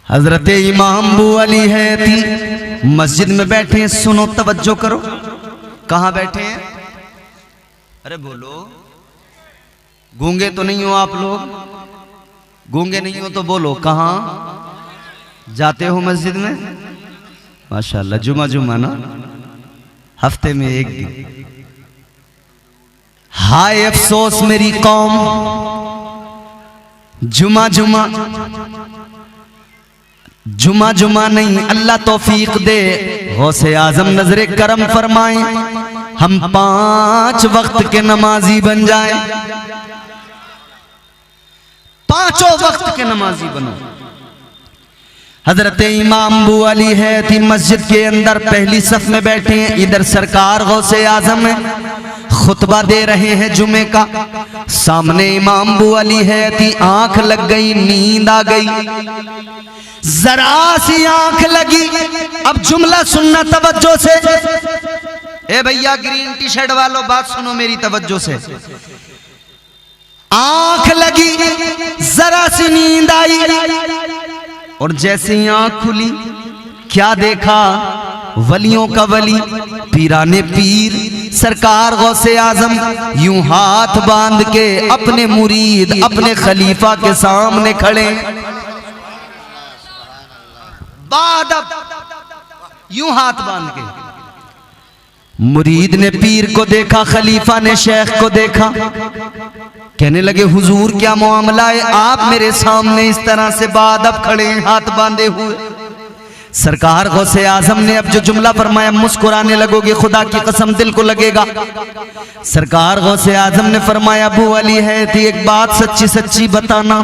हजरत इमाम अबू अली हैती मस्जिद में बैठे हैं। सुनो, तवज्जो करो। कहाँ बैठे हैं? अरे बोलो, गूंगे तो नहीं हो आप लोग? गूंगे नहीं हो तो बोलो, कहाँ जाते हो मस्जिद में? माशाल्लाह, जुमा जुमा ना, हफ्ते में एक दिन। हाय अफसोस मेरी कौम, जुमा जुमा जुमा जुमा नहीं। अल्लाह तौफीक दे, गौसे आजम नजरे करम फरमाए, हम 5 वक्त के नमाजी बन जाए। 5 वक्त के नमाजी बनो। हजरत इमाम अबू अली हैती मस्जिद के अंदर पहली सफ में बैठे हैं। इधर सरकार गौसे आजम है, खुतबा दे रहे हैं जुमे का। सामने इमाम अबू अली हैती, आंख लग गई, नींद आ गई, जरा सी आंख लगी। अब जुमला सुनना तवज्जो से। ए भैया ग्रीन टी शर्ट वालों, बात सुनो मेरी तवज्जो से। आंख लगी, जरा सी नींद आई, और जैसे ही आंख खुली क्या देखा? वलियों का वली, पीराने पीर सरकार गौसे आजम यूं हाथ बांध के अपने मुरीद, अपने खलीफा के सामने खड़े। बादब यूं हाथ बांध के। मुरीद ने पीर को देखा, खलीफा ने शेख को देखा। कहने लगे, हुजूर क्या मामला है? आप मेरे सामने इस तरह से बादब खड़े हैं, हाथ बांधे हुए। सरकार गौसे आजम ने अब जो जुमला फरमाया, मुस्कुराने लगोगे, खुदा की कसम दिल को लगेगा। सरकार गौसे आजम ने फरमाया, अबू अली हैती एक बात सच्ची सच्ची बताना,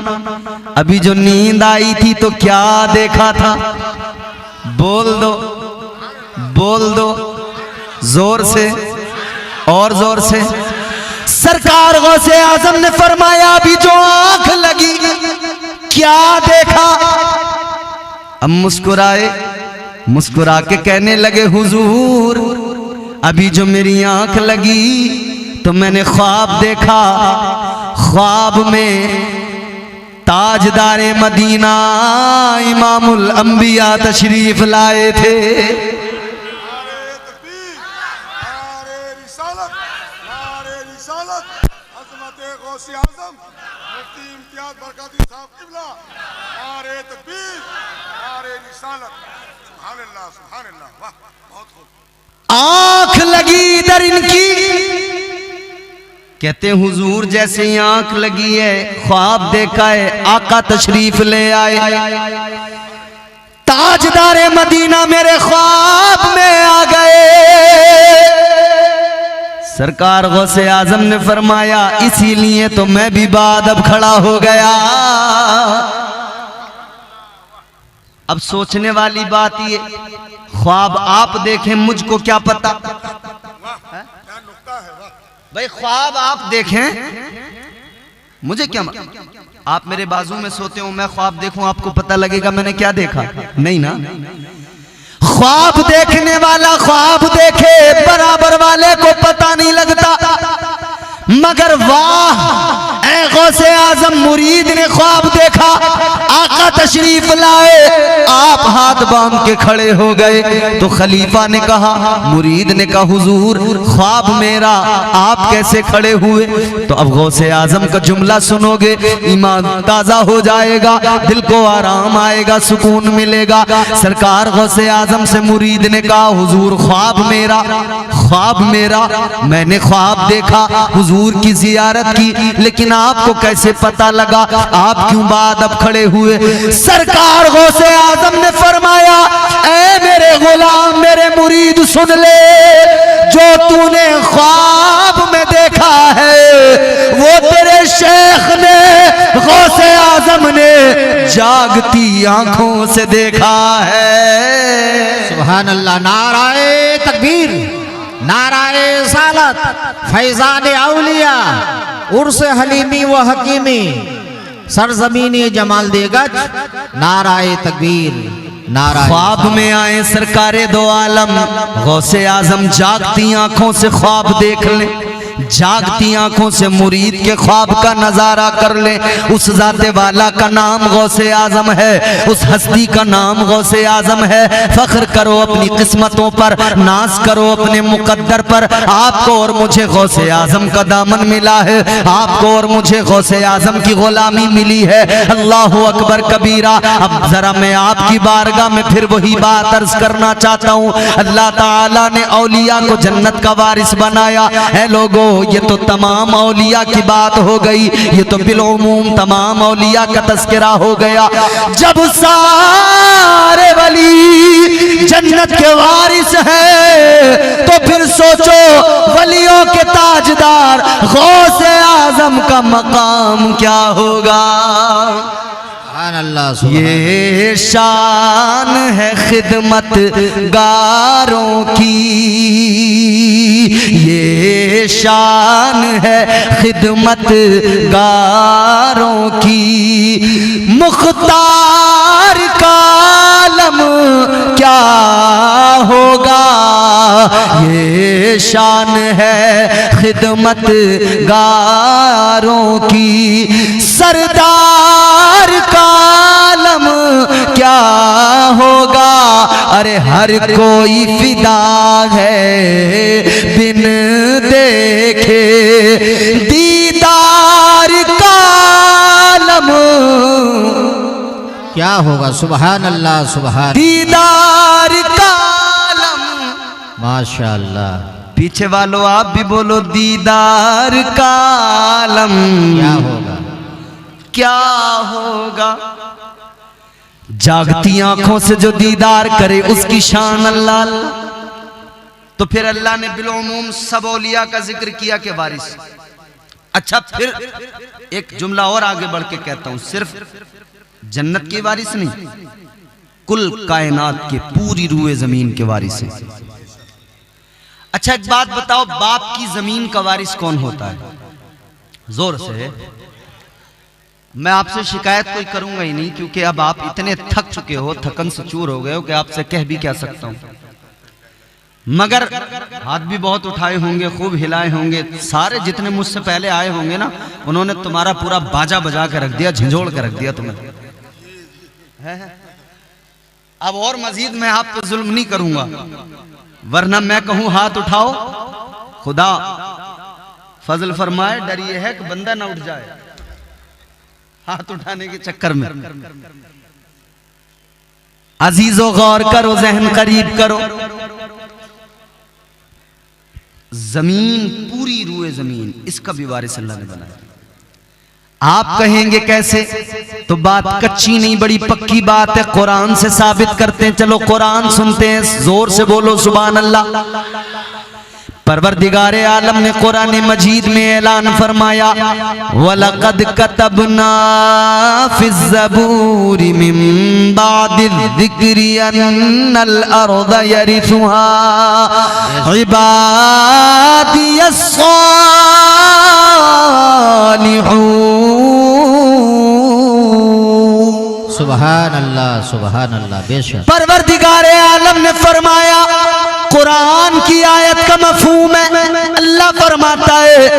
अभी जो नींद आई थी तो क्या देखा था? बोल दो, बोल दो, जोर से और जोर से। सरकार गौसे आजम ने फरमाया, अभी जो आंख लगी क्या देखा? अब मुस्कुराए, मुस्कुरा के कहने लगे, हुजूर अभी जो मेरी आंख लगी तो मैंने ख्वाब देखा। ख्वाब में ताजदारे मदीना इमामुल अंबिया तशरीफ लाए थे। आंख लगी इधर इनकी, कहते हैं हुजूर जैसे ही आंख लगी है, ख्वाब देखा है, आका तशरीफ ले आए, ताजदारे मदीना मेरे ख्वाब में आ गए। सरकार गौसे आजम ने फरमाया, इसीलिए तो मैं भी बादब खड़ा हो गया। अब सोचने वाली बात ये, ख्वाब आप देखें, मुझको क्या पता? भाई ख्वाब आप देखें, मुझे क्या? आप मेरे बाजू में सोते हो, मैं ख्वाब देखूं, आपको पता लगेगा मैंने क्या देखा? नहीं ना। ख्वाब देखने वाला ख्वाब देखे, बराबर वाले को पता नहीं लगता। मगर वाह ऐ गौसे आजम, मुरीद ने ख्वाब देखा, आका तशरीफ लाए, आप हाथ बांध के खड़े हो गए। तो खलीफा ने कहा, मुरीद ने कहा, हुजूर ख्वाब मेरा, आप कैसे खड़े हुए? तो अब गौसे आजम का जुमला सुनोगे, ईमान ताजा हो जाएगा, दिल को आराम आएगा, सुकून मिलेगा। सरकार गौसे आजम से मुरीद ने कहा, हुजूर ख्वाब मेरा, ख्वाब मेरा, मैंने ख्वाब देखा हुजूर की जियारत की, लेकिन आपको कैसे पता लगा? आप क्यों बादब खड़े हुए? सरकार गौसे आजम ने फरमाया, ऐ मेरे गुलाम, मेरे मुरीद सुन ले, जो तूने ख्वाब में देखा है वो तेरे शेख ने, गौसे आजम ने जागती आंखों से देखा है। सुभान अल्लाह। नाराए तकबीर, नाराए सालत, फैजान औलिया, उर्स हलीमी व हकीमी, सरजमीनी जमाल देगज, नाराए तकबीर, नाराए। ख्वाब में आए सरकारे दो आलम, गौसे आजम जागती आंखों से ख्वाब देख लें। जागती आंखों से मुरीद के ख्वाब का नजारा कर ले। उस जाते वाला का नाम गौसे आजम है, उस हस्ती का नाम गौसे आजम है। फख्र करो अपनी किस्मतों पर, नाज करो अपने मुकद्दर पर। आपको और मुझे गौसे आजम का दामन मिला है, आपको और मुझे गौसे आजम की गुलामी मिली है। अल्लाह अकबर कबीरा। अब जरा मैं आपकी बारगाह में फिर वही बात अर्ज करना चाहता हूँ। अल्लाह ताला ने औलिया को जन्नत का वारिस बनाया है। लोगों, ये तो तमाम औलिया की बात हो गई, ये तो बिलउमूम तमाम औलिया का तस्करा हो गया। जब सारे वली जन्नत के वारिस हैं तो फिर सोचो वलियों के ताजदार गौसे आजम का मकाम क्या होगा। ये शान है खिदमत गारों की, ये शान है खिदमत गारों की। मुख्तार का आलम क्या होगा, ये शान है खिदमत गारों की। सरदार का आलम क्या होगा, अरे हर कोई फिदा है बिन देखे दीदार का आलम क्या होगा। सुभान अल्लाह, सुभान दीदार का आलम। माशाअल्लाह। पीछे वालों आप भी बोलो दीदार का आलम क्या होगा, क्या होगा। जागती आंखों से जो दीदार करे उसकी शान अल्लाह। तो फिर अल्लाह ने बिलउमूम सब औलिया का जिक्र किया के वारिस। अच्छा, फिर एक जुमला और आगे बढ़ के कहता हूं, सिर्फ जन्नत के वारिस नहीं, कुल कायनात के पूरी रूए जमीन के वारिस है। अच्छा, एक बात बताओ, बाप की जमीन का वारिस कौन होता है? जोर से। मैं आपसे शिकायत कोई करूंगा ही नहीं, क्योंकि अब आप इतने थक चुके हो, थकन से चूर हो गए हो कि आपसे कह भी क्या सकता हूं। मगर हाथ भी बहुत उठाए होंगे, खूब हिलाए होंगे। सारे जितने मुझसे पहले आए होंगे ना, उन्होंने तुम्हारा पूरा बाजा बजा के रख दिया, झंझोड़ के रख दिया तुम्हें। अब और मजीद मैं आप पे जुल्म नहीं करूंगा, वरना मैं कहूं हाथ उठाओ, खुदा फजल फरमाए, डर ये है कि बंदा ना उठ जाए हाथ उठाने के चक्कर में। अजीजो गौर करो, जहन करीब करो। जमीन, पूरी रूए जमीन, इसका भी वारिस अल्लाह ने बनाया। आप कहेंगे कैसे? तो बात कच्ची नहीं, बड़ी पक्की बात है। कुरान से साबित करते हैं। चलो कुरान सुनते हैं, जोर से बोलो सुभान अल्लाह। परवरदिगारे आलम ने कुरान मजीद में ऐलान फरमाया, वलक़द कतबना फ़िज़ ज़बूरि मिन बादिज़्ज़िक्रि अन्नल अर्ज़ यरिथुहा इबादियस सालिहून। सुभान अल्लाह, सुभान अल्लाह। बेशक परवरदिगारे आलम ने फरमाया, कुरान की आयत का मफहूम है, अल्लाह फरमाता है,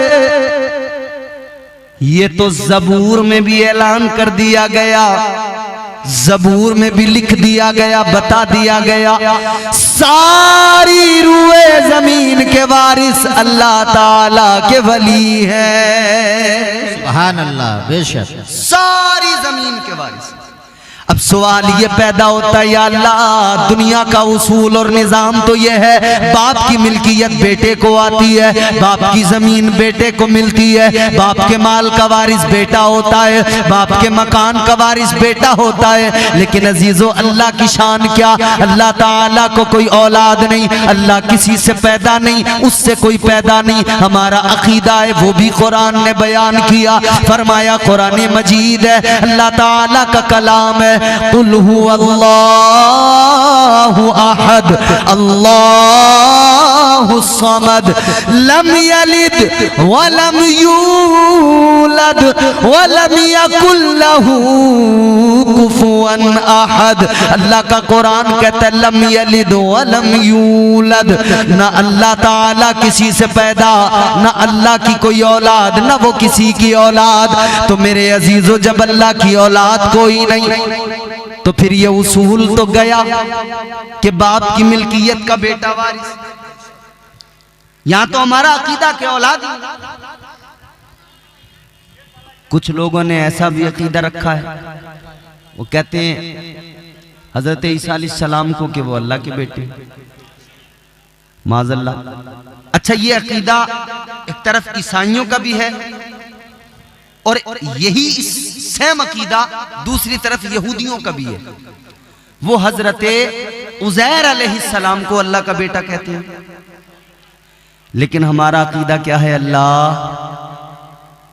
ये तो ज़बूर में भी ऐलान कर दिया गया, ज़बूर में भी लिख दिया गया, बता दिया गया, सारी रूए जमीन के वारिस अल्लाह ताला के वली है। सुभान अल्लाह। बेशक सारी जमीन के वारिस। अब सवाल ये पैदा होता है, या अल्लाह, दुनिया का उसूल और निजाम तो ये है, बाप की मिल्कियत बेटे को आती है, बाप की जमीन बेटे को मिलती है, बाप के माल का वारिस बेटा होता है, बाप के मकान का वारिस बेटा होता है। लेकिन अजीजों, अल्लाह की शान क्या, अल्लाह ताला को कोई औलाद नहीं, अल्लाह किसी से पैदा नहीं, उससे कोई पैदा नहीं। हमारा अकीदा है, वो भी कुरान ने बयान किया, फरमाया कुरान मजीद है, अल्लाह ताला का कलाम है। कुल हुवल्लाहु अहद अल्लाहु समद लम यलिद वलम यूलद वलम यकुल लहू कुफुवन अहद। अल्लाह का कुरान कहता है लम यलिद वलम यूलद, ना अल्लाह ताला किसी से पैदा, ना अल्लाह की कोई औलाद, ना वो किसी की औलाद। तो मेरे अजीजों, जब अल्लाह की औलाद कोई नहीं तो फिर ये उसूल तो गया कि बाप की मिल्कियत का बेटा वारिस। यहां तो हमारा अकीदा के औलाद। कुछ लोगों ने ऐसा भी अकीदा रखा है, वो कहते हैं हजरत ईसा अलैहिस्सलाम को कि वो अल्लाह के बेटे, माज़अल्लाह। अच्छा, ये अकीदा एक तरफ ईसाइयों का भी है और यही सेम अकीदा दूसरी तरफ यहूदियों का भी है। वो हजरत उज़ैर अलैहिस्सलाम को अल्लाह का बेटा कहते हैं। लेकिन हमारा अकीदा क्या है? अल्लाह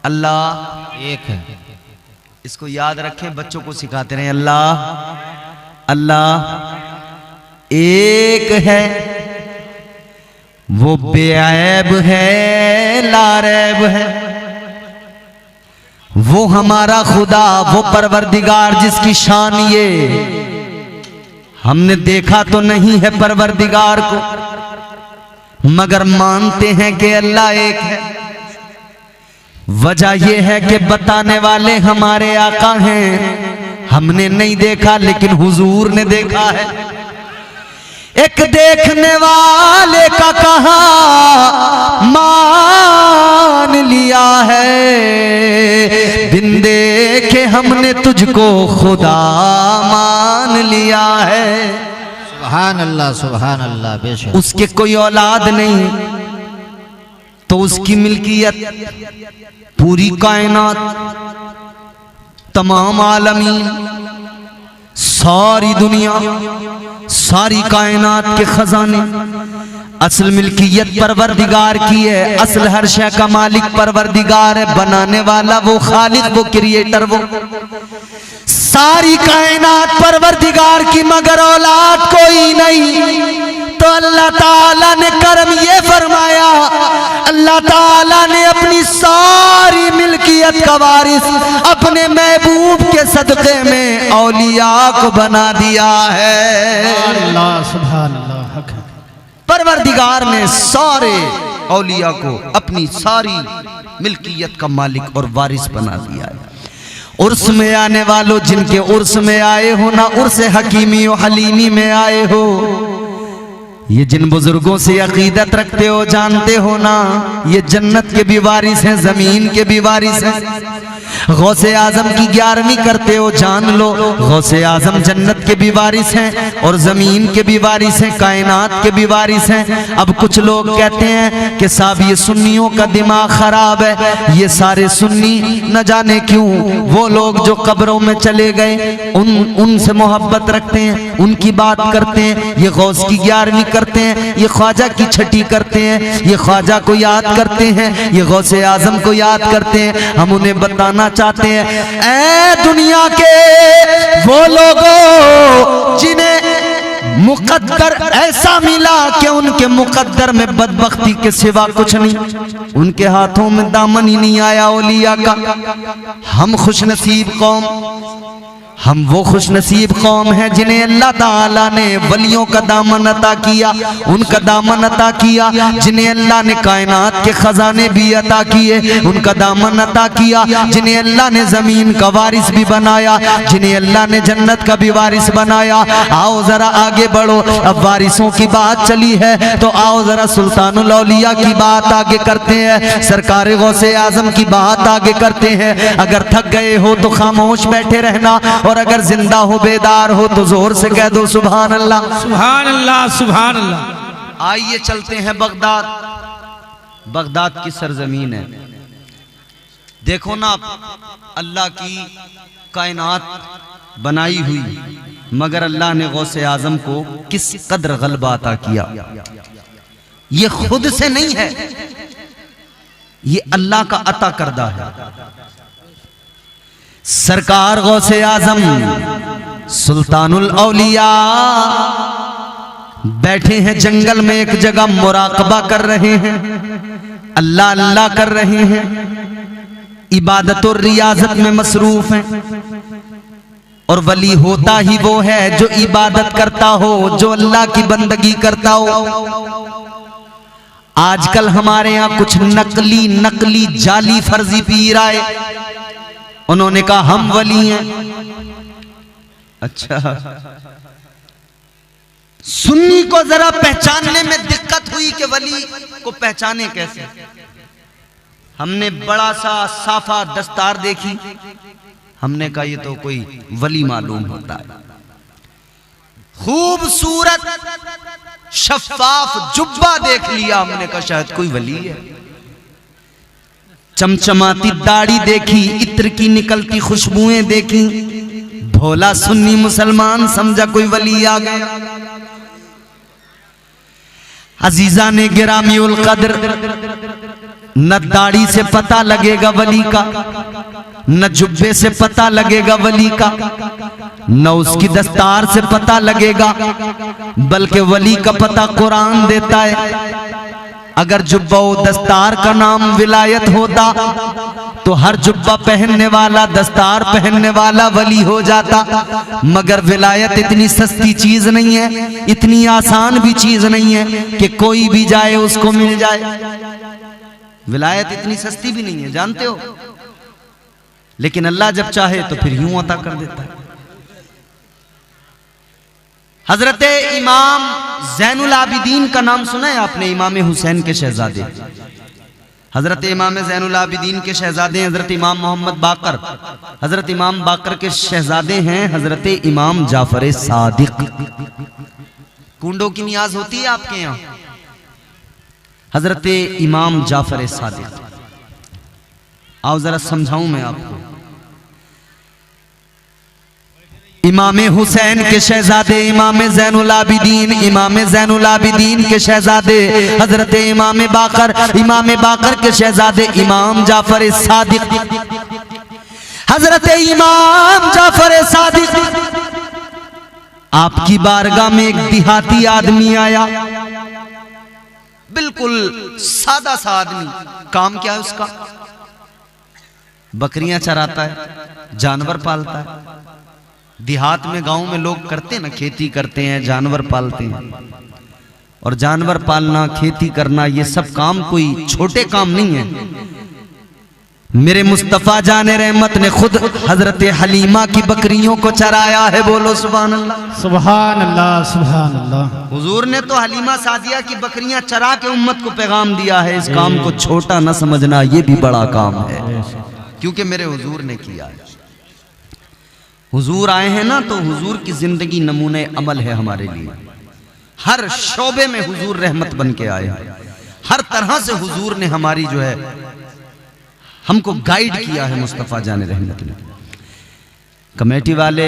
अल्लाह एक है। इसको याद रखें, बच्चों को सिखाते रहे। अल्लाह अल्लाह एक है, वो बेऐब है, लारैब है। वो हमारा खुदा, वो परवरदिगार जिसकी शान ये, हमने देखा तो नहीं है परवरदिगार को, मगर मानते हैं कि अल्लाह एक है। वजह यह है कि बताने वाले हमारे आका हैं। हमने नहीं देखा लेकिन हुजूर ने देखा है। एक देखने वाले का कहा मान लिया है, बिन देखे हमने तुझको खुदा मान लिया है। सुभान अल्लाह बेशक। उसके कोई औलाद नहीं तो उसकी मिल्कियत पूरी कायनात, तमाम आलमीन, सारी दुनिया, सारी कायनात के खजाने, असल मिल्कियत परवरदिगार की है। असल हर शय का मालिक परवरदिगार है, बनाने वाला वो खालिक, वो क्रिएटर, वो सारी कायनात परवरदिगार की, मगर औलाद कोई नहीं। तो अल्लाह ताला ने करम ये फरमाया, अल्लाह ताला ने अपनी सारी मिल्कियत का वारिस अपने महबूब के सदक़े में औलिया को बना दिया है। अल्लाह सुभान अल्लाह। परवरदिगार ने सारे औलिया को अपनी सारी मिल्कियत का मालिक और वारिस बना दिया है। उर्स में आने वालों, जिनके उर्स में आए हो ना, उर्स हकीमी और हलीमी में आए हो, ये जिन बुजुर्गों से अकीदत रखते हो, जानते हो ना, ये जन्नत के भी वारिस हैं, जमीन के भी वारिस हैं। गौसे आजम की 11वीं करते हो, जान लो गौसे आजम जन्नत के भी वारिस हैं और जमीन के भी वारिस हैं, कायनात के भी वारिस हैं। अब कुछ लोग कहते हैं कि साहब ये सुन्नियों का दिमाग खराब है, ये सारे सुन्नी न जाने क्यों, वो लोग जो कब्रों में चले गए उनसे मोहब्बत रखते हैं, उनकी बात करते हैं, ये गौस की 11वीं करते हैं, ये ख्वाजा की 6ठी करते हैं, ये ख्वाजा को याद करते हैं, ये गौसे आजम को याद करते हैं। हम उन्हें बताना चाहते हैं, ऐ दुनिया के वो लोगों जिन्हें मुकद्दर ऐसा मिला कि उनके मुकद्दर में बदबख्ती के सिवा कुछ नहीं, उनके हाथों में दामन ही नहीं आया औलिया का। हम खुशनसीब कौम, हम वो खुशनसीब कौम हैं जिन्हें अल्लाह ताला ने वलियों का दामन अता किया, उनका दामन अता किया, जिन्हें अल्लाह ने कायनात के खजाने भी अता किए, उनका दामन अता किया, जिन्हें अल्लाह ने जमीन का वारिस भी बनाया, जिन्हें अल्लाह ने जन्नत का भी वारिस बनाया। आओ जरा आगे बढ़ो, अब वारिसों की बात चली है तो आओ जरा सुल्तानुल औलिया की बात आगे करते हैं, सरकार गौसे आजम की बात आगे करते हैं। अगर थक गए हो तो खामोश बैठे रहना, और अगर जिंदा हो, बेदार हो तो जोर से कह दो सुभान अल्लाह, सुभान अल्लाह, सुभान अल्लाह। आइए चलते हैं बगदाद। बगदाद की सरजमीन है। देखो ना, अल्लाह की कायनात बनाई हुई, मगर अल्लाह ने गौसे आजम को किस कदर गलबा अता किया। ये खुद से नहीं है, ये अल्लाह का अता करदा है। सरकार गौसे आजम सुल्तानुल औलिया बैठे हैं जंगल में एक जगह, मुराकबा कर रहे हैं, अल्लाह अल्लाह कर रहे हैं, इबादत और रियाजत में मसरूफ हैं। और वली होता ही वो है जो इबादत करता हो, जो अल्लाह की बंदगी करता हो। आजकल हमारे यहां कुछ नकली जाली फर्जी पीर आए, उन्होंने कहा हम वली हैं। अच्छा, सुन्नी को जरा पहचानने में दिक्कत हुई कि वली को पहचाने कैसे। हमने बड़ा सा साफा दस्तार देखी, हमने कहा ये तो कोई वली मालूम होता है। खूबसूरत शफाफ जुब्बा देख लिया, हमने कहा शायद कोई वली है। चमचमाती दाढ़ी देखी, इत्र की निकलती खुशबुएं देखी, भोला सुन्नी मुसलमान समझा कोई वली आ गया। अजीजा ने गिरामी उल कद्र, न दाढ़ी से पता लगेगा वली का, न जुब्बे से पता लगेगा वली का, न उसकी दस्तार से पता लगेगा, बल्कि वली का पता कुरान देता है। अगर जुब्बा व दस्तार का नाम विलायत होता तो हर जुब्बा पहनने वाला, दस्तार पहनने वाला वली हो जाता। मगर विलायत इतनी सस्ती चीज नहीं है, इतनी आसान भी चीज नहीं है कि कोई भी जाए उसको मिल जाए। विलायत इतनी सस्ती भी नहीं है, जानते हो। लेकिन अल्लाह जब चाहे तो फिर यूं अता कर देता है। हजरत इमाम ज़ैनुल आबिदीन का नाम सुना है आपने? इमाम हुसैन के शहजादे, हजरत इमाम ज़ैनुल आबिदीन के शहजादे हजरत इमाम मोहम्मद बाकर। हजरत इमाम बाकर के शहजादे हैं हजरत इमाम जाफर सादिक। कुंडों की नियाज होती है आपके यहाँ? हजरत इमाम जाफर सादिक, आओ जरा समझाऊं मैं आपको। इमाम हुसैन के शहजादे इमाम ज़ैनुल आबिदीन, इमाम ज़ैनुल आबिदीन के शहजादे हजरत इमाम बाकर के शहजादे इमाम जाफर सादिक। हजरत इमाम जाफर सादिक, आपकी बारगाह में एक देहाती आदमी आया, बिल्कुल सादा सा आदमी। काम क्या है उसका? बकरियां चराता है, जानवर पालता है। देहात में, गांव में लोग करते हैं ना, खेती करते हैं, जानवर पालते हैं। और जानवर पालना, खेती करना, ये सब काम कोई छोटे काम नहीं है। मेरे मुस्तफा जाने रहमत ने खुद हजरत हलीमा की बकरियों को चराया है। बोलो सुभान अल्लाह, सुभान अल्लाह, सुभान अल्लाह। हुजूर ने तो हलीमा सादिया की बकरियां चरा के उम्मत को पैगाम दिया है, इस काम को छोटा न समझना, ये भी बड़ा काम है, क्योंकि मेरे हुजूर ने किया है। हुजूर आए हैं ना, तो हुजूर की जिंदगी नमूने अमल है हमारे लिए। हर शोबे में हुजूर रहमत बन के आए हैं। हर तरह से हुजूर ने हमारी जो है हमको गाइड किया है मुस्तफ़ा जाने रहमत ने। कमेटी वाले,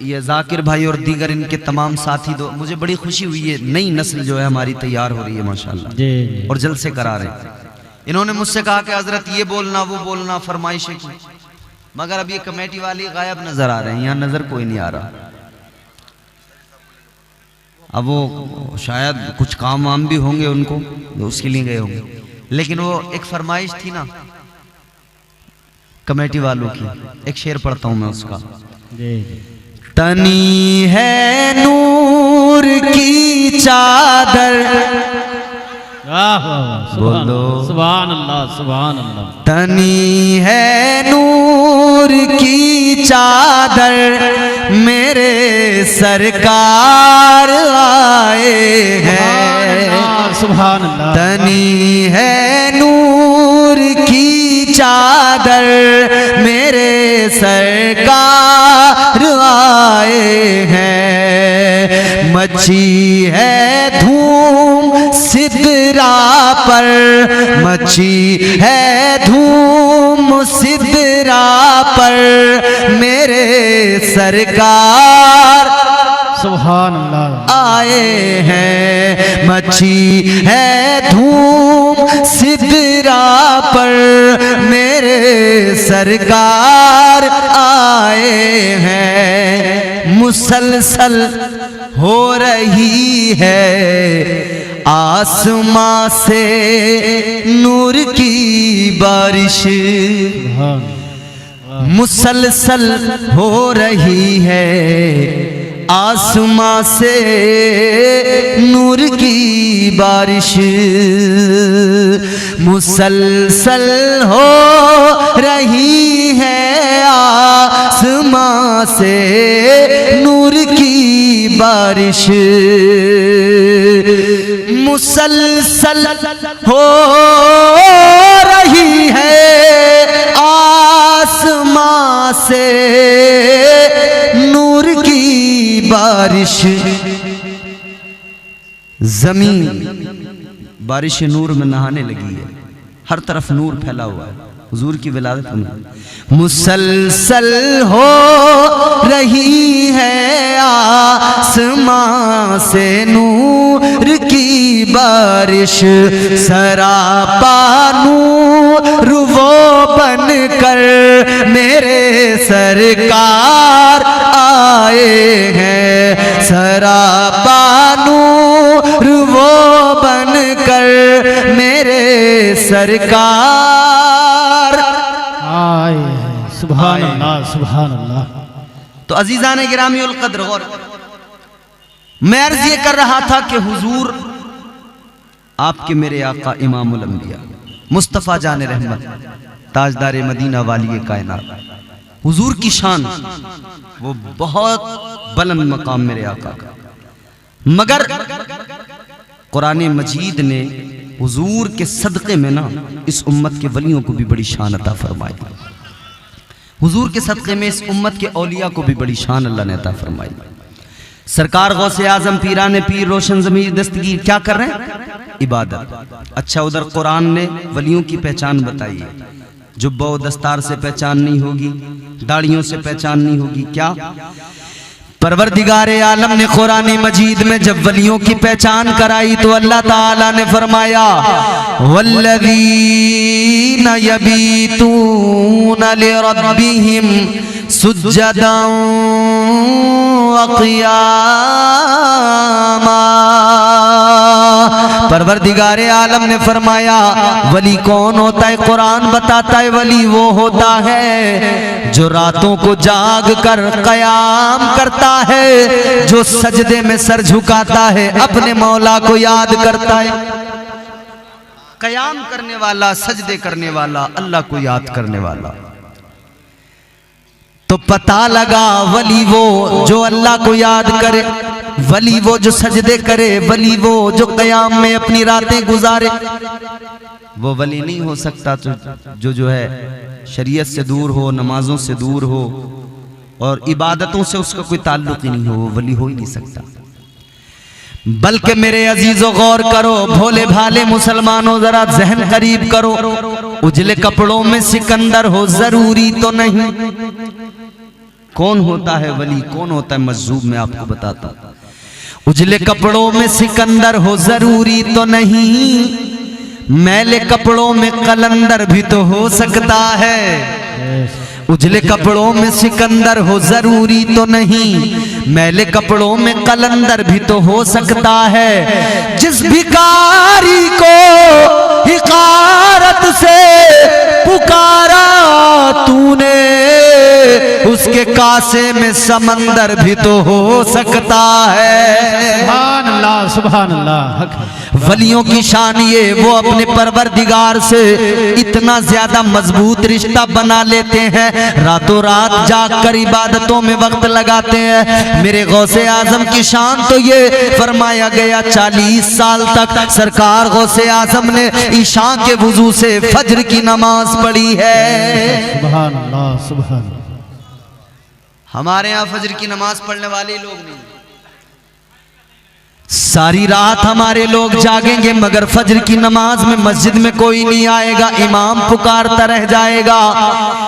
ये जाकिर भाई और दीगर इनके तमाम साथी, दो मुझे बड़ी खुशी हुई है। नई नस्ल जो है हमारी तैयार हो रही है माशाल्लाह, और जलसे करा रहे हैं। इन्होंने मुझसे कहा कि हजरत ये बोलना वो बोलना, फरमाइशें की, मगर अब ये कमेटी वाले गायब नजर आ रहे हैं, यहाँ नजर कोई नहीं आ रहा। अब वो शायद कुछ काम वाम भी होंगे उनको, तो उसके लिए गए होंगे। लेकिन वो एक फरमाइश थी ना कमेटी वालों की, एक शेर पढ़ता हूं मैं उसका। तनी है नूर की चादर, बोलो सुभान अल्लाह, सुभान अल्लाह। तनी है नूर की चादर, मेरे सरकार आए हैं। सुभान अल्लाह। तनी है नूर की चादर, मेरे सरकार आए हैं। मची है धूम सिदरा पर, मची है धूम सिदरा पर, मेरे सरकार सुभान अल्लाह। आए हैं, मची है धूम सिदरा पर मेरे सरकार आए हैं। मुसलसल हो रही है आसमां से नूर की बारिश, सुभान मुसलसल हो रही है आसमां से नूर की बारिश, मुसलसल हो रही है आसमां से नूर की बारिश, मुसलसल हो रही है आसमां से नूर की बारिश। जमीन बारिश नूर में नहाने लगी है, हर तरफ नूर फैला हुआ है हुजूर की विलादत में। मुसलसल हो रही है आसमां से नूर की बारिश, सरापा नूर वो बन कर मेरे सरकार आए हैं। सरापा नूर वो बन कर मेरे सरकार आए हैं। सुभान अल्लाह सुभान अल्लाह। तो अजीजान गिरामी उल कद्र, गौर, मैं अर्ज ये कर रहा था कि हुजूर आपके मेरे आका इमामुल अंबिया मुस्तफ़ा जान रहमत ताजदार मदीना वाली कायनात, हुजूर की शान वो बहुत बुलंद मकाम मेरे आका का, मगर कुरान मजीद ने हुजूर के सदक़े में ना इस उम्मत के वलियों को भी बड़ी शान अता फरमाई। हुजूर के सदक़े में इस उम्मत के औलिया को भी बड़ी शान अल्लाह ने अता फरमाई। सरकार गौसे आजम पीराने पीर रोशन ज़मीर दस्तगीर क्या कर रहे हैं? इबादत। अच्छा, उधर कुरान ने वलियों की पहचान बताई है, जुब्बा व दस्तार से पहचान नहीं होगी, दाढ़ियों से पहचान नहीं होगी। क्या परवरदिगारे आलम ने कुरान मजीद में जब वलियों की पहचान कराई तो अल्लाह ताला ने फरमाया, वल्लज़ीना यबीतूना लिरब्बिहिम सुज्जदन व क़ियामा। परवरदिगारे आलम ने फरमाया वली कौन होता है? कुरान बताता है वली वो होता है जो रातों को जाग कर कयाम करता है, जो सजदे में सर झुकाता है, अपने मौला को याद करता है। कयाम करने वाला, सजदे करने वाला, अल्लाह को याद करने वाला। तो पता लगा वली वो जो अल्लाह को याद करे, वली वो जो सजदे करे, वली वो जो कयाम में अपनी रातें गुजारे। वो वली नहीं हो सकता तो जो है शरीयत से दूर हो, नमाजों से दूर हो और इबादतों से उसका कोई ताल्लुक ही नहीं हो, वो वली हो ही नहीं सकता। बल्कि मेरे अजीजों गौर करो, भोले भाले मुसलमानों जरा जहन करीब करो, उजले कपड़ों में सिकंदर हो जरूरी तो नहीं। कौन होता है वली, कौन होता है मजजूब, मैं आपको बताता हूं। उजले कपड़ों में सिकंदर हो जरूरी तो नहीं, मैले कपड़ों में कलंदर भी तो हो सकता है। उजले कपड़ों में सिकंदर हो जरूरी तो नहीं, मैले कपड़ों में कलंदर भी तो हो सकता है। जिस भिखारी को हिकारत से पुकारा तूने, उसके कासे में समंदर भी तो हो सकता है। सुभान अल्लाह सुभान अल्लाह। वलियों की शान ये, वो अपने परवरदिगार से इतना ज्यादा मजबूत रिश्ता बना लेते हैं, रातों रात जाग कर इबादतों में वक्त लगाते हैं। मेरे गौसे आजम की शान तो ये फरमाया गया 40 साल तक सरकार गौसे आजम ने ईशा के वुजू से फज्र की नमाज पढ़ी है। सुभान अल्लाह सुभान। हमारे यहाँ फज्र की नमाज पढ़ने वाले लोग नहीं, सारी रात हमारे लोग जागेंगे मगर फजर की नमाज में मस्जिद में कोई नहीं आएगा, इमाम पुकारता रह जाएगा।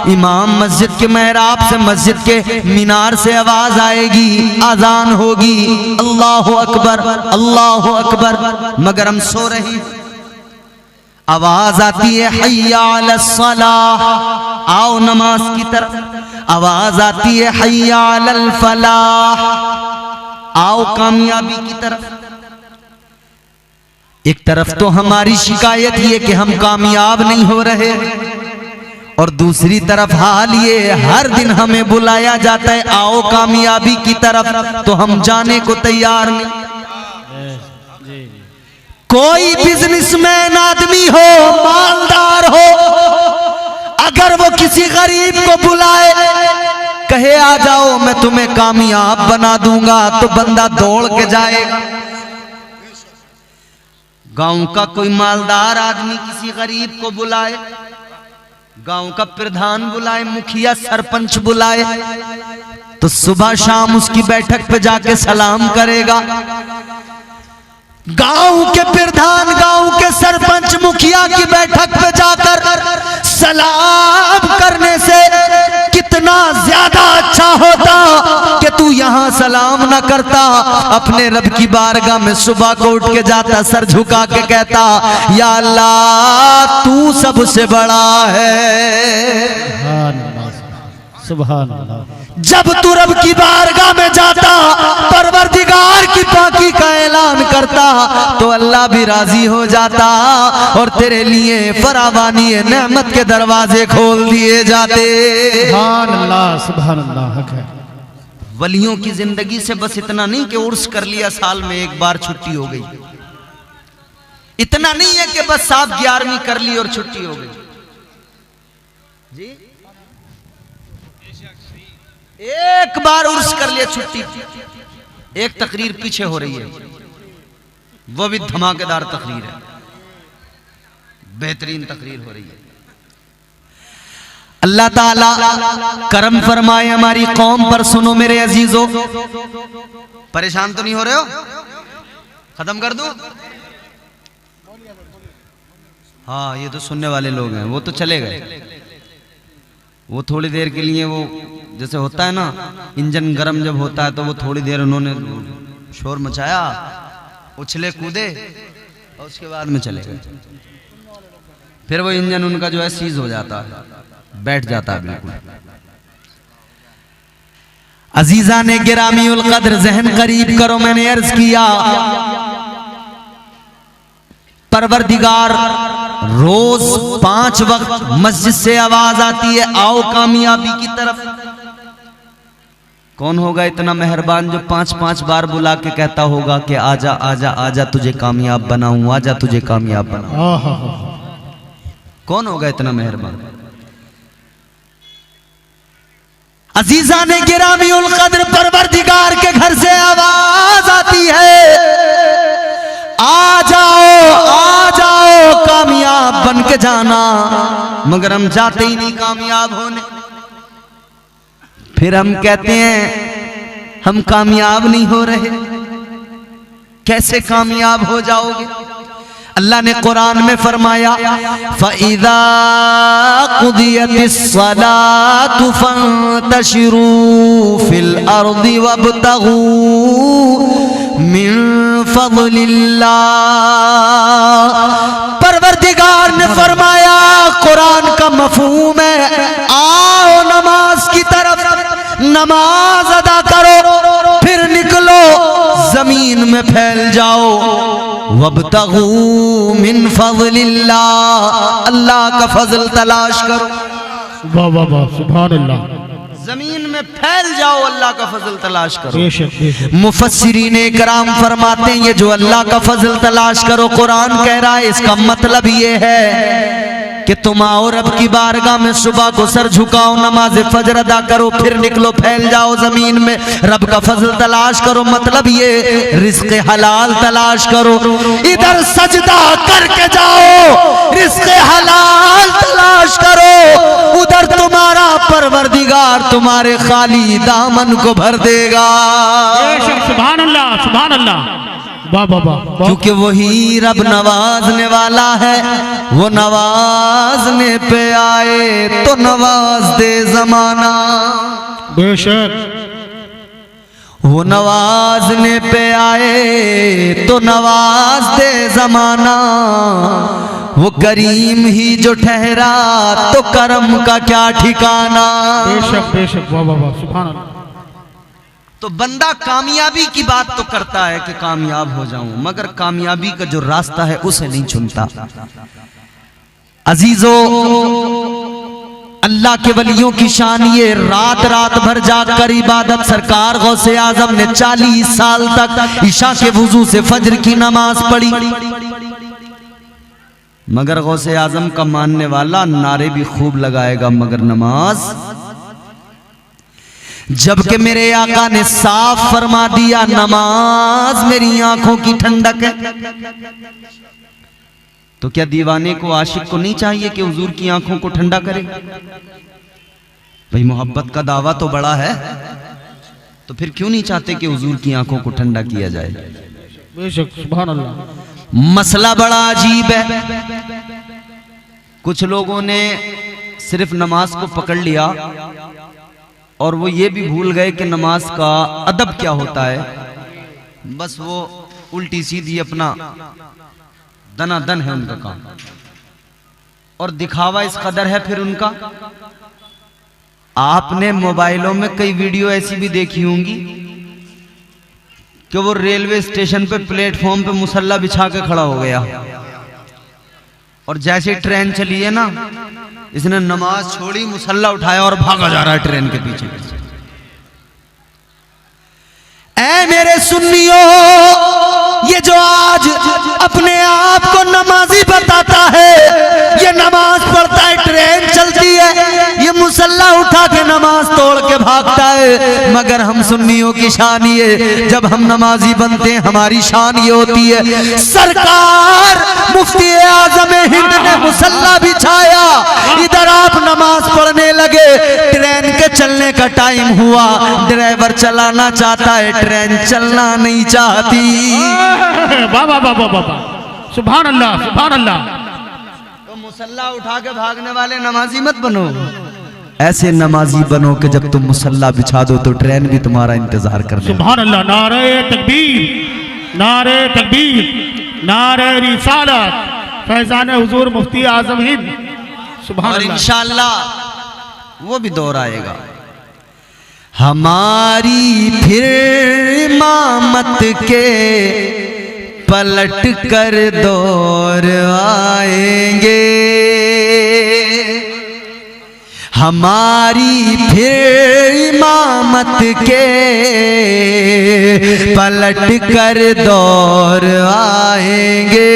इमाम मस्जिद के मेहराब से, मस्जिद के मीनार से आवाज आएगी, अजान होगी, अल्लाहु अकबर अल्लाहु अकबर, मगर हम सो रहे हैं। आवाज आती है हय्या अलस सलाह, आओ नमाज की तरफ। आवाज आती है हय्या अलल फलाह, आओ कामयाबी की तरफ। एक तरफ तो हमारी शिकायत ये कि हम कामयाब नहीं हो रहे, और दूसरी तरफ हाल ये हर दिन हमें बुलाया जाता है आओ कामयाबी की तरफ, तो हम जाने को तैयार नहीं। कोई बिजनेसमैन आदमी हो, मालदार हो, अगर वो किसी गरीब को बुलाए, कहे आ जाओ मैं तुम्हें कामयाब बना दूंगा, तो बंदा दौड़ के जाएगा। गांव का कोई मालदार आदमी किसी गरीब को बुलाए, गांव का प्रधान बुलाए, मुखिया सरपंच बुलाए, तो सुबह शाम उसकी बैठक पे जाके सलाम करेगा। गांव के प्रधान, गांव के सरपंच, मुखिया की बैठक पे जाकर सलाम करने से कितना ज्यादा अच्छा होता कि तू यहां सलाम ना करता, अपने रब की बारगाह में सुबह को उठ के जाता, सर झुका के कहता या अल्लाह तू सबसे बड़ा है। सुभान अल्लाह। जब तू रब की बारगाह में जाता, परवरदिगार की पाकी का ऐलान करता, तो अल्लाह भी राजी हो जाता और तेरे लिए फरावानी नेमत के दरवाजे खोल दिए जाते। सुभान अल्लाह सुभान अल्लाह। हक है। वलियों की जिंदगी से बस इतना नहीं कि उर्स कर लिया, साल में एक बार छुट्टी हो गई, इतना नहीं है कि बस साहब 11वीं कर ली और छुट्टी हो गई जी। एक बार उर्स कर लिया, छुट्टी। एक तकरीर पीछे हो रही है, वो भी धमाकेदार तकरीर है, बेहतरीन तकरीर हो रही है। अल्लाह ताला करम फरमाए हमारी कौम पर। सुनो मेरे अजीजों, परेशान तो नहीं हो रहे हो? खत्म कर दूं? हाँ, ये तो सुनने वाले लोग हैं, वो तो चले गए। वो थोड़ी देर के लिए, वो जैसे होता है ना इंजन गरम जब होता है, तो वो थोड़ी देर उन्होंने शोर मचाया, उछले कूदे, और उसके बाद में चले गए। फिर वो इंजन उनका जो है सीज हो जाता है, बैठ जाता है बिल्कुल। अजीजा ने गिरामी उल कद्र जहन करीब करो, मैंने अर्ज किया परवरदिगार रोज 5 वक्त मस्जिद से आवाज आती है आओ कामयाबी की तरफ। कौन होगा इतना मेहरबान जो 5-5 बार बुला के कहता होगा कि आजा आजा आजा तुझे कामयाब बनाऊं, आजा तुझे कामयाब बनाऊं? कौन होगा इतना मेहरबान? अजीजा ने गिरामी उल कद्र परवरदिगार के घर से आवाज आती है आ जाओ कामयाब बन के जाना, मगर हम जाते ही नहीं कामयाब होने। फिर हम कहते हैं हम कामयाब नहीं हो रहे। कैसे कामयाब हो जाओगे? अल्लाह ने कुरान में फरमाया फ़इज़ा क़ुदियतिस सलातु फ़ंतशिरू फ़िल अर्दि वब्तगू मिन फ़ज़लिल्लाह। परवरदिगार ने फरमाया, कुरान का मफ़हूम है आओ नमाज की तरफ, नमाज अदा करो, फिर निकलो जमीन में फैल जाओ, वब्तगू मिन फ़ज़लिल्लाह, अल्लाह का फजल तलाश करो। वाह वाह वाह, सुभान अल्लाह। जमीन में फैल जाओ, अल्लाह का फजल तलाश करो। बेशक बेशक। मुफस्सिरीन इकराम फरमाते हैं ये जो अल्लाह का फजल तलाश करो कुरान कह रहा है, इसका मतलब ये है कि तुम आओ रब की बारगाह में, सुबह को सर झुकाओ, नमाज फजर अदा करो, फिर निकलो फैल जाओ जमीन में, रब का फजल तलाश करो। मतलब ये रिज़्क़ हलाल तलाश करो, इधर सजदा करके जाओ, रिज़्क़ हलाल तलाश करो, उधर तुम्हारा परवरदिगार तुम्हारे खाली दामन को भर देगा। सुभान अल्लाह सुभान अल्लाह। वाह वाह वाह वाह। क्योंकि वही रब नवाजने वाला है, वो नवाजने पे आए तो नवाज दे जमाना। बेशक वो नवाजने पे आए तो नवाज दे जमाना। वो करीम ही जो ठहरा तो करम का क्या ठिकाना। बेशक बेशक वाह वाह वाह सुभान अल्लाह। तो बंदा कामयाबी की बात तो करता है कि कामयाब हो जाऊं, मगर कामयाबी का जो रास्ता है उसे नहीं चुनता। अजीजों, अल्लाह के वलियों की शान ये, रात रात भर जाकर इबादत। सरकार गौसे आजम ने 40 साल तक ईशा के वुजू से फजर की नमाज पढ़ी, मगर गौसे आजम का मानने वाला नारे भी खूब लगाएगा मगर नमाज। जबकि मेरे आका ने साफ फरमा दिया, नमाज मेरी आंखों की ठंडक है। तो क्या दीवाने को, आशिक को नहीं चाहिए कि हुजूर की आंखों को ठंडा करे? भाई मोहब्बत का दावा तो बड़ा है, तो फिर क्यों नहीं चाहते कि हुजूर की आंखों को ठंडा किया जाए? बेशक सुभान अल्लाह। मसला बड़ा अजीब है। कुछ लोगों ने सिर्फ नमाज को पकड़ लिया और वो ये भी भूल गए कि नमाज का अदब क्या होता है। बस वो उल्टी सीधी अपना दनादन है उनका काम, और दिखावा इस कदर है फिर उनका। आपने मोबाइलों में कई वीडियो ऐसी भी देखी होंगी कि वो रेलवे स्टेशन पे प्लेटफॉर्म पे मुसल्ला बिछा के खड़ा हो गया, और जैसे ट्रेन चली है ना, इसने नमाज छोड़ी, मुसल्ला उठाया और भागा जा रहा है ट्रेन के पीछे। ऐ मेरे सुन्नियों, ये जो आज अपने आप को नमाजी बताता है, ये नमाज पढ़ता है, ट्रेन चलती है, ये मुसल्ला उठा के नमाज तोड़ के भागता है। मगर हम सुन्नियों की शान ये, जब हम नमाजी बनते हैं हमारी शान ये होती है, सरकार मुफ्ती आजम हिंद ने मुसल्ला बिछाया, इधर आप नमाज पढ़ने लगे, ट्रेन के चलने का टाइम हुआ, ड्राइवर चलाना चाहता है, ट्रेन चलना नहीं चाहती। वाह वाह वाह वाह वाह सुभान अल्लाह सुभान अल्लाह। तो मुसल्ला उठा के भागने वाले नमाजी मत बनो, ऐसे नमाजी बनो कि जब तुम मुसल्ला बिछा दो तो ट्रेन भी तुम्हारा इंतजार करने। सुभान अल्लाह। नारे तकबीर, नारे तकबीर, नारे रिसालत, फैजान हुजूर मुफ्ती आजम हिंद। सुभान और अल्लाह। इंशाअल्लाह वो भी दौर आएगा, हमारी फिर इमामत के पलट कर दौर आएंगे, हमारी फिर इमामत के पलट कर दौर आएंगे,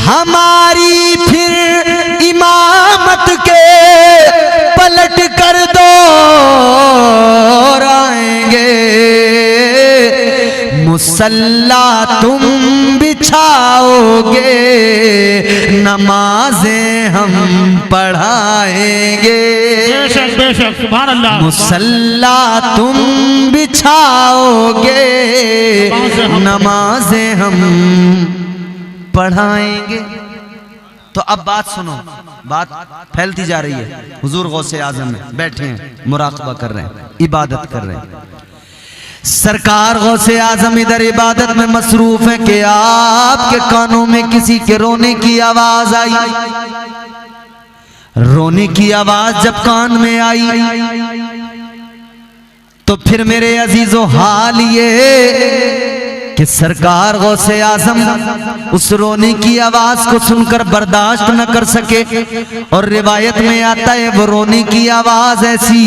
हमारी फिर इमामत के पलट कर दौर आएंगे, मुसल्ला तुम बिछाओगे, नमाजें हम पढ़ाएंगे। बेशक बेशक सुभान अल्लाह। मुसल्ला तुम बिछाओगे, नमाजें हम पढ़ाएंगे। तो अब बात सुनो, बात फैलती जा रही है। हुजूर गौसे आजम में बैठे हैं, मुराकबा कर रहे हैं, इबादत कर रहे हैं। सरकार गौसे आजम इधर इबादत में मसरूफ है कि आपके कानों में किसी के रोने की आवाज आई। रोने की आवाज जब कान में आई तो फिर मेरे अजीजों हाल ये कि सरकार गौसे आजम उस रोने की आवाज को सुनकर बर्दाश्त न कर सके, और रिवायत में आता है वो रोने की आवाज ऐसी,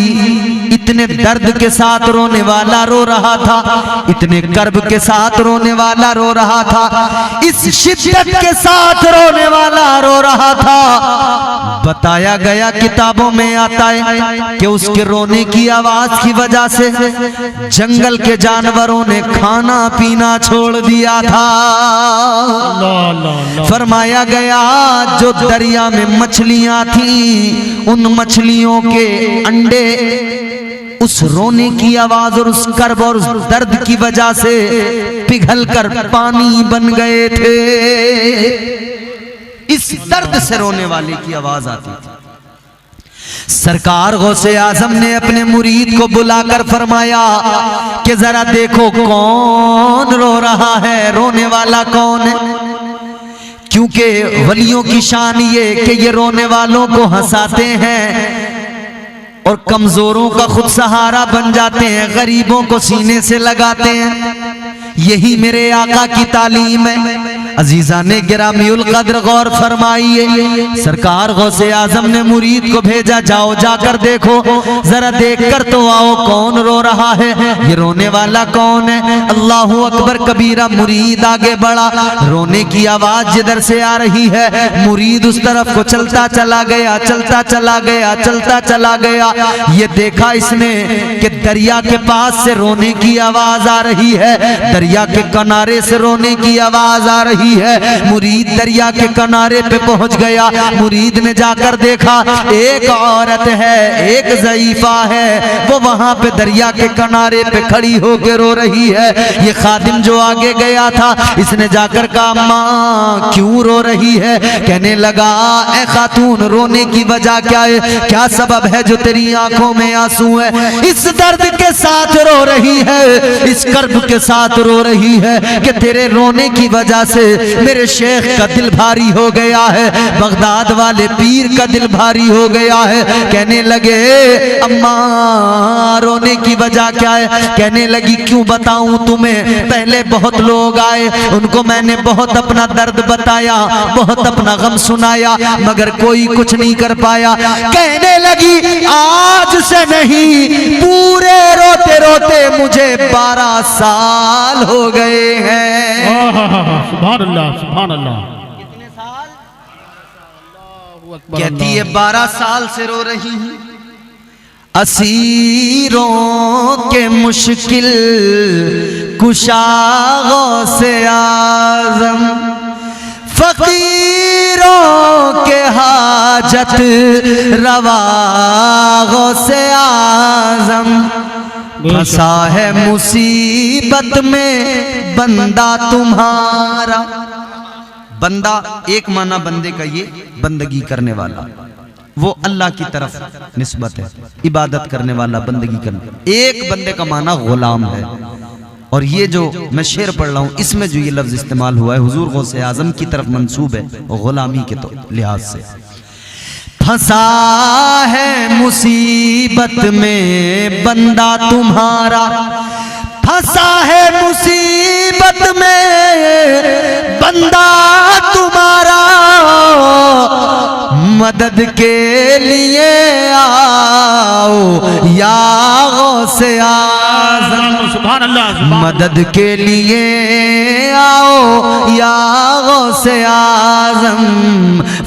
इतने दर्द के साथ रोने वाला रो रहा था, इतने कर्ब के साथ रोने वाला रो रहा था, इस शिद्दत के साथ रोने वाला रो रहा था। बताया गया किताबों में आता है कि उसके रोने की आवाज की वजह से जंगल के जानवरों ने खाना पीना छोड़ दिया था। फरमाया गया जो दरिया में मछलियां थी, उन मछलियों के अंडे उस रोने की आवाज और उस कर्ब और उस दर्द की वजह से पिघल कर पानी बन गए थे। इस दर्द से रोने वाले की आवाज आती थी। सरकार गौसे आजम ने अपने मुरीद को बुलाकर फरमाया कि जरा देखो कौन रो रहा है, रोने वाला कौन है। क्योंकि वलियों की शान ये कि ये रोने वालों को हंसाते हैं और कमजोरों का खुद सहारा बन जाते हैं, गरीबों को सीने से लगाते हैं। यही मेरे आका की तालीम है। अजीजा ने गिरामीउल कद्र गौर फरमाइए, सरकार गौसे आजम ने मुरीद को भेजा, जाओ जाकर देखो, जरा देखकर तो आओ कौन रो रहा है, ये रोने वाला कौन है। अल्लाहू अकबर कबीरा। मुरीद आगे बढ़ा, रोने की आवाज जिधर से आ रही है मुरीद उस तरफ को चलता चला गया, चलता चला गया, चलता चला गया। ये देखा इसने कि दरिया के पास से रोने की आवाज आ रही है, दरिया के किनारे से रोने की आवाज आ रही है। मुरीद दरिया के किनारे पे पहुंच गया। मुरीद ने जाकर देखा एक औरत है, एक ज़ईफा है, वो वहां पे दरिया के किनारे पे खड़ी होकर रो रही है। ये खादिम जो आगे गया था इसने जाकर कहा, माँ क्यों रो रही है। कहने लगा, ए खातून रोने की वजह क्या है, क्या सबब है जो तेरी आंखों में आंसू है। इस दर्द के साथ रो रही है, इस कर्ब के साथ रो रही है कि तेरे रोने की वजह से मेरे शेख का दिल भारी हो गया है, बगदाद वाले पीर का दिल भारी हो गया है। कहने लगे, अम्मा रोने की वजह क्या है। कहने लगी, क्यों बताऊं तुम्हें, पहले बहुत लोग आए, उनको मैंने बहुत अपना दर्द बताया, बहुत अपना गम सुनाया, मगर कोई कुछ नहीं कर पाया। कहने लगी, आज से नहीं, पूरे रोते रोते मुझे 12 साल हो गए हैं। सुभान अल्लाह, सुभान अल्लाह। कितने साल? कहती है 12 साल से रो रही हूं। असीरों के मुश्किल कुशाओं से आज़म, फकीरों के हाजत रवाओं से आज़म, फंसा है मुसीबत में बंदा तुम्हारा। बंदा एक माना बंदे का ये बंदगी करने वाला, वो अल्लाह की तरफ निस्बत है, इबादत करने वाला, बंदगी करने। एक बंदे का माना गुलाम है। और ये जो मैं शेर पढ़ रहा हूं इसमें जो ये लफ्ज इस्तेमाल हुआ है हुजूर गौसे आजम की तरफ मंसूब है, गुलामी के तो लिहाज से। फंसा है मुसीबत में बंदा तुम्हारा, फंसा है मुसीबत में बंदा तुम्हारा, मदद के लिए आओ या गौसे आज़म, सुभान अल्लाह। मदद के लिए आओ या गौसे आज़म,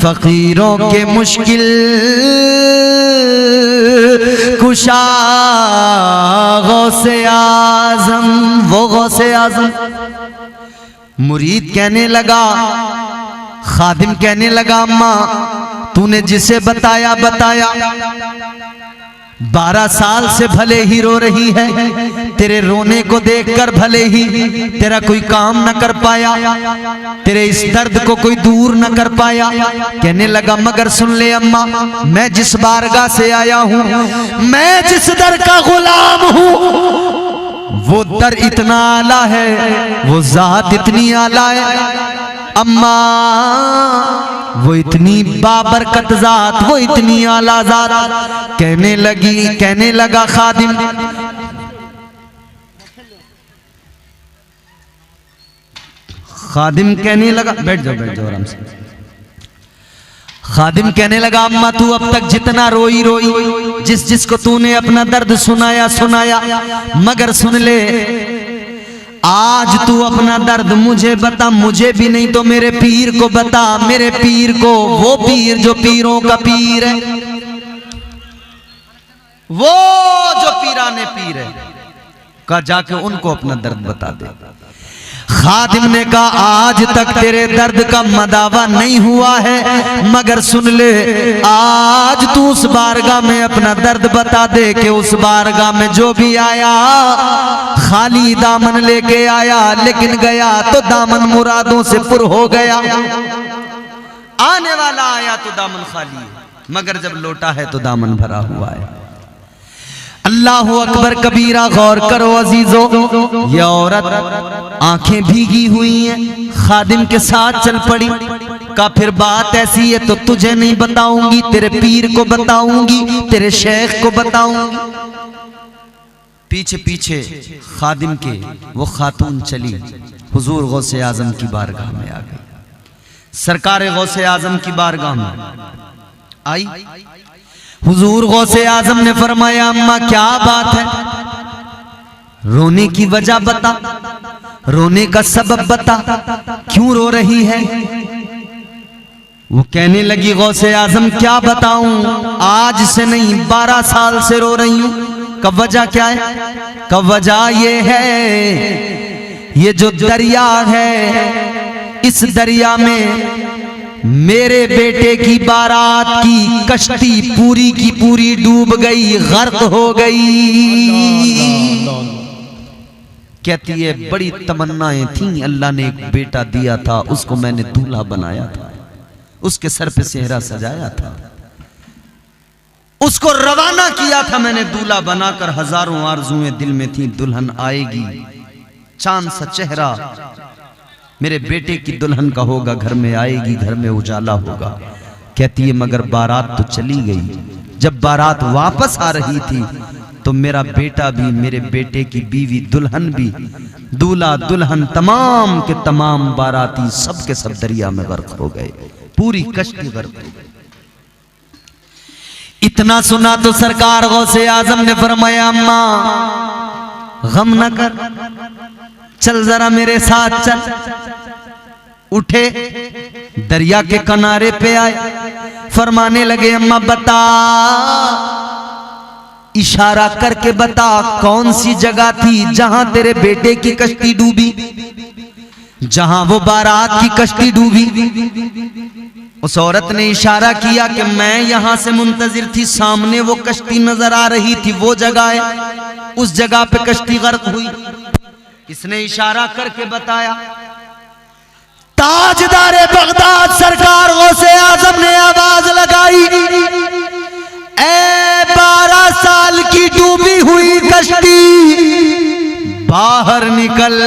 फकीरों के मुश्किल कुशा गौसे आज़म, वो गौसे आज़म। मुरीद कहने लगा, खादिम कहने लगा, अम्मा तूने जिसे बताया 12 साल से भले ही रो रही है, तेरे रोने को देखकर भले ही तेरा कोई काम न कर पाया, तेरे इस दर्द को कोई दूर न कर पाया। कहने लगा, मगर सुन ले अम्मा, मैं जिस बारगाह से आया हूं, मैं जिस दर का गुलाम हूं, वो दर इतना आला है, वो जात इतनी आला है अम्मा, वो इतनी बाबरकत जात, वो इतनी आला जात। कहने लगा खादिम, खादिम कहने लगा, बैठ जाओ आराम से। खादिम कहने लगा, अम्मा तू अब तक जितना रोई रोई, जिस जिसको तूने अपना दर्द सुनाया, मगर सुन ले, आज तू अपना दर्द मुझे बता, मुझे भी नहीं तो मेरे पीर को बता, मेरे पीर को, वो पीर जो पीरों का पीर है, वो जो पीराने पीर है, का जाके उनको अपना दर्द बता दे। खादिम ने कहा आज तक तेरे दर्द का मदावा नहीं हुआ है, मगर सुन ले, आज तू उस बारगाह में अपना दर्द बता दे कि उस बारगाह में जो भी आया खाली दामन लेके आया, लेकिन गया तो दामन मुरादों से पुर हो गया। आने वाला आया तो दामन खाली है, मगर जब लौटा है तो दामन भरा हुआ है। अल्लाह अकबर कबीरा, गौर करो अजीजों, ये औरत आंखें भीगी हुई हैं, खादिम के साथ चल पड़ी। का फिर बात ऐसी है तो तुझे नहीं बताऊंगी, तेरे पीर को बताऊंगी, तेरे शेख को बताऊंगी। पीछे पीछे खादिम के वो खातून चली, हुजूर गौसे आजम की बारगाह में आ गई। सरकार गौसे आजम की बारगाह में आई, हुजूर गौसे आजम ने फरमाया, अम्मा क्या बात है, रोने की वजह बता, रोने का सबब बता, क्यों रो रही है। वो कहने लगी, गौसे आजम क्या बताऊं, आज से नहीं 12 साल से रो रही हूं। कब वजह क्या है? कब वजह ये है, ये जो दरिया है, इस दरिया में मेरे बेटे की बारात की कश्ती पूरी की पूरी डूब गई, गर्क हो गई। कहती है बड़ी तमन्नाएं थी, अल्लाह ने एक बेटा दिया था, उसको मैंने दूल्हा बनाया था, उसके सर पे सेहरा सजाया था, उसको रवाना किया था मैंने दूल्हा बनाकर। हजारों आरजुएं दिल में थी, दुल्हन आएगी, चांद सा चेहरा मेरे बेटे की दुल्हन का होगा, घर में आएगी, घर में उजाला होगा। कहती है मगर बारात तो चली गई। जब बारात वापस आ रही थी तो मेरा बेटा भी, मेरे बेटे की बीवी, दुल्हन भी, दूल्हा दुल्हन तमाम के तमाम बाराती सब के सब दरिया में गर्क हो गए, पूरी कश्ती गर्क हो गई। इतना सुना तो सरकार गौसे आजम ने फरमाया, अम्मा गम न कर, चल जरा मेरे साथ चल। उठे, दरिया के किनारे पे आए, फरमाने लगे, अम्मा बता, इशारा करके बता कौन सी जगह थी जहां तेरे बेटे की कश्ती डूबी, जहां वो बारात की कश्ती डूबी। उस औरत ने इशारा किया कि मैं यहां से मुंतजिर थी, सामने वो कश्ती नजर आ रही थी, वो जगह है, उस जगह पे कश्ती गर्क हुई। इसने इशारा करके बताया। ताजदारे बगदाद सरकार गौसे आजम ने आवाज लगाई, ए 12 साल की डूबी हुई कश्ती, बाहर निकल।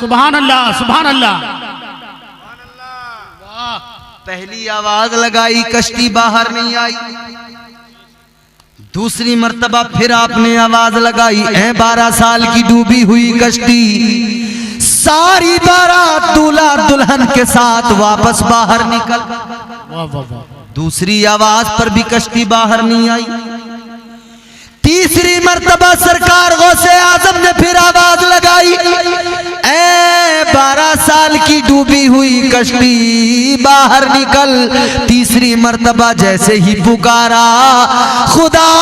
सुभान अल्लाह, सुभान अल्लाह। पहली आवाज लगाई, कश्ती बाहर नहीं आई। दूसरी मर्तबा फिर आपने आवाज लगाई, ऐ 12 साल की डूबी हुई कश्ती, सारी बारात दूल्हा दुल्हन के साथ वापस बाहर निकल। वाह वाह वाह। दूसरी आवाज पर भी कश्ती बाहर नहीं आई। तीसरी मर्तबा सरकार गौसे आजम ने फिर आवाज लगाई, ऐ 12 साल की डूबी हुई कश्ती, बाहर निकल। तीसरी मर्तबा जैसे ही पुकारा, खुदा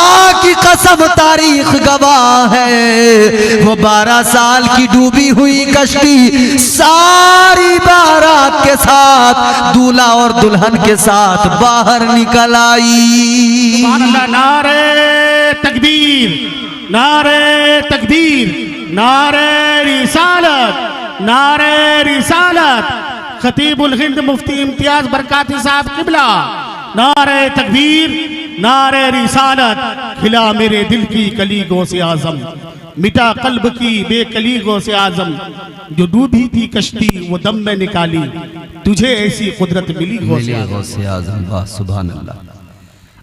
की कसम तारीख गवाह है, वो 12 साल की डूबी हुई कश्ती सारी बारात के साथ, दूल्हा और दुल्हन के साथ बाहर निकल आई। नारे तकबीर, नारे तकबीर, नारे रिसालत, नारे रिसालत। खतीबुल हिंद मुफ्ती इम्तियाज बरकाती साहब किबला, नारे तकबीर, नारे रिसालत। खिला मेरे दिल की कली गौसे आजम, मिटा कल्ब की बेकली गौसे आजम, जो डूबी थी कश्ती वो दम में निकाली, तुझे ऐसी कुदरत मिली गौसे आजम। वाह सुभान अल्लाह।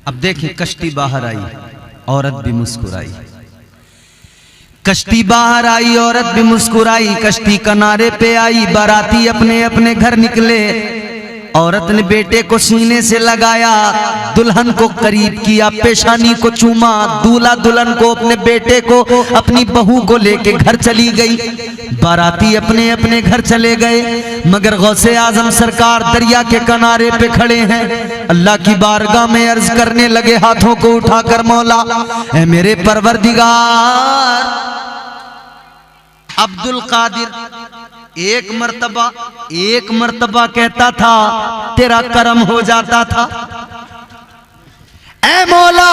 अब देखें, कश्ती बाहर आई, औरत भी मुस्कुराई। कश्ती बाहर आई, औरत भी मुस्कुराई। कश्ती किनारे पे आई, बाराती अपने अपने घर निकले। औरत ने बेटे को सीने से लगाया, दुल्हन को करीब किया, पेशानी को चूमा। दूल्हा दुल्हन को, अपने बेटे को, अपनी बहू को लेके घर चली गई। बाराती अपने अपने घर चले गए, मगर गौसे आजम सरकार दरिया के किनारे पे खड़े हैं। अल्लाह की बारगाह में अर्ज करने लगे, हाथों को उठाकर, मौला ऐ मेरे परवरदिगार, अब्दुल कादिर एक मर्तबा कहता था तेरा करम हो जाता था। ऐ मौला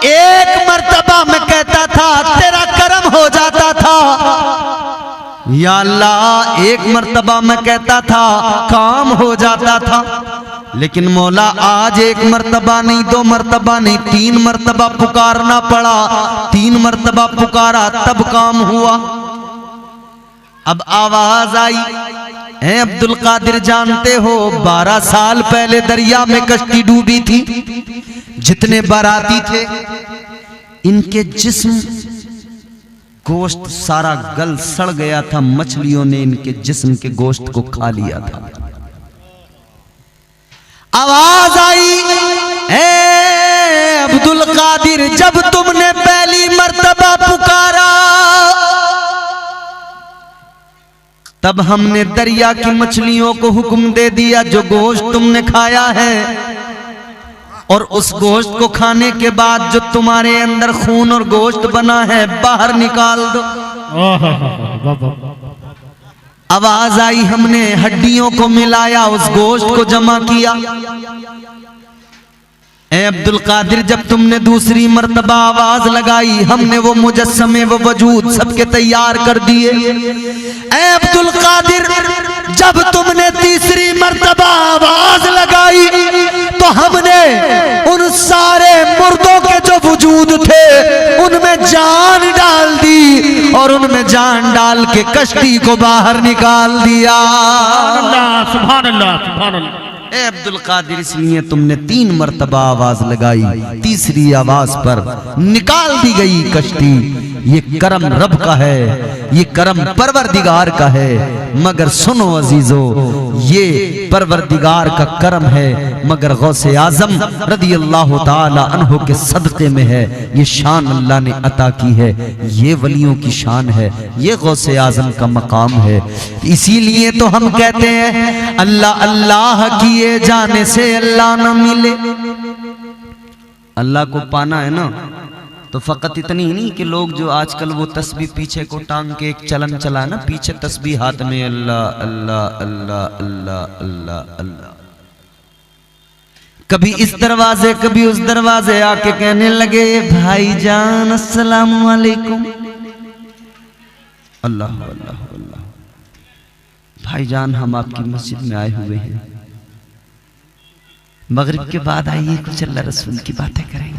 एक मर्तबा मैं कहता था तेरा करम हो जाता था। या अल्लाह एक मर्तबा मैं कहता था काम हो जाता था। लेकिन मौला आज एक मर्तबा नहीं, दो मर्तबा नहीं, 3 मर्तबा पुकारना पड़ा। 3 मर्तबा पुकारा तब काम हुआ। अब आवाज आई, हैं अब्दुल कादिर जानते हो 12 साल पहले दरिया में कश्ती डूबी थी। जितने बाराती थे इनके जिस्म गोश्त सारा गल सड़ गया था। मछलियों ने इनके जिस्म के गोश्त को खा लिया था। आवाज आई, ए अब्दुल कादिर जब तुमने पहली मर्तबा पुकारा तब हमने दरिया की मछलियों को हुक्म दे दिया जो गोश्त तुमने खाया है और उस गोश्त को खाने के बाद जो तुम्हारे अंदर खून और गोश्त बना है बाहर निकाल दो। आवाज आई, हमने हड्डियों को मिलाया, उस गोश्त को जमा किया। ए अब्दुल कादिर जब तुमने दूसरी मर्तबा आवाज लगाई हमने वो मुजस्समे वो वजूद सबके तैयार कर दिए। ए अब्दुल कादिर जब तुमने तीसरी मर्तबा आवाज लगाई तो हमने उन सारे मुर्दों के जो वजूद थे उनमें जान डाल दी और उनमें जान डाल के कश्ती को बाहर निकाल दिया। सुभान अल्लाह, सुभान अल्लाह। ए अब्दुल कादिर इसलिए तुमने 3 मर्तबा आवाज लगाई, तीसरी आवाज पर निकाल दी गई कश्ती। ये करम रब का है, ये करम परवरदिगार का है। मगर सुनो अजीजो, ये परवरदिगार का करम है मगर गौसे आजम रदी अल्लाह ताला अन्हु के सदक़े में है। ये शान अल्लाह ने अता की है, ये वलियों की शान है, ये गौसे आजम का मकाम है। इसीलिए तो हम कहते हैं अल्लाह अल्लाह किए जाने से अल्लाह न मिले। अल्लाह को पाना है ना तो फकत इतनी ही नहीं कि लोग जो आजकल वो तस्बीह पीछे को टांग के एक चलन चला ना, पीछे तस्बीह हाथ में अल्लाह अल्लाह अल्लाह अल्लाह अल्लाह अल्लाह, कभी इस दरवाजे कभी उस दरवाजे आके कहने लगे भाईजान अस्सलाम वालेकुम। अल्लाह अल्लाह अल्लाह, भाईजान हम आपकी मस्जिद में आए हुए हैं, मगरिब के बाद आइए कुछ अल्लाह रसूल की बातें करेंगे।